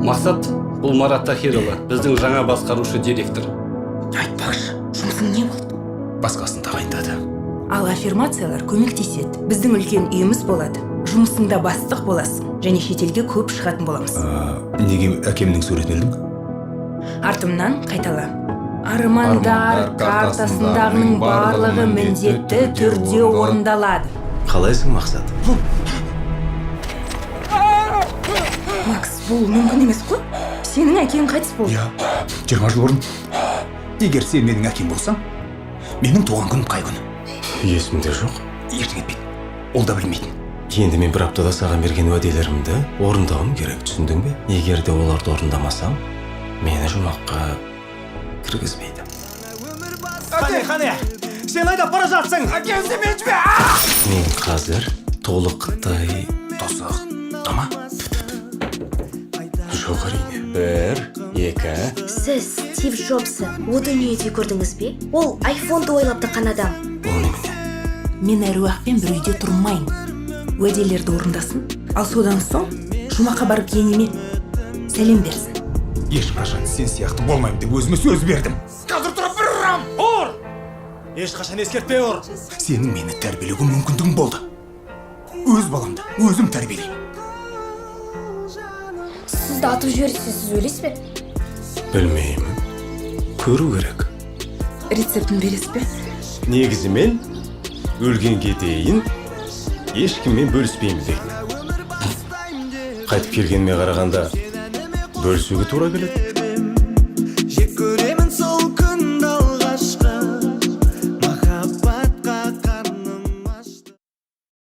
Мақсат, бұл Марат Тахирұлы, біздің жаңа басқарушы директор. Айтпақшы, жұмысың не болды? Басқасын тағайындады. Ал аффирмациялар көмектеседі. Біздің үлкен үйіміз болады. Жұмысыңда бастық боласың, және шетелге көп шығатын боламыз. Неге әкемнің суретін ілдің? Артымнан қайтала. Армандар картасындағының барлығы міндетті түрде орындалады. Қалайсың, Мақсат? Макс, бұл мүмкін емес қой. Сенің әкең қайтыс болды. 20 жыл бұрын. Егер сен менің әкем болсаң, менің туған күнім қай күні? Есімде жоқ. Ертең етпейді. Ол да білмейтін. Енді мен бір аптада саған берген уәделерімді орындауым керек, түсіндің бе? Егер де оларды орындамасам, мені жұмаққа кіргізбейді. Қане, сен айдап бара жатсың. Әкемді меншіме. Мен қазір толықтай Тосық, тома. жоқ әрине. 1, 2. Сіз Стив Джобсы о дүниеде көрдіңіз бе? Ол айфонды ойлап таққан адам. Ол немене? Мен әруақпен бір үйде тұрмайын. Уәделерді орындасын, ал содан соң жұмаққа барып енеме сәлем берсін. Ешқашан сен сияқты болмаймын деп өзіме сөз бердім. Қазір тұрып бір ұрам. Ұр! Ешқашан ескертпей ұр. Сенің мені тәрбиелеуге мүмкіндігің болды. Өз баламды өзім тәрбиелеймін. Сізді атып жіберсе, сіз өлесіз бе? Білмеймін. Көру керек. Рецептін бересіз бе? Негізі мен өлгенге дейін ешкіммен бөліспеймін дейді. Қайтып келгеніме қарағанда бөлісуге тура келеді.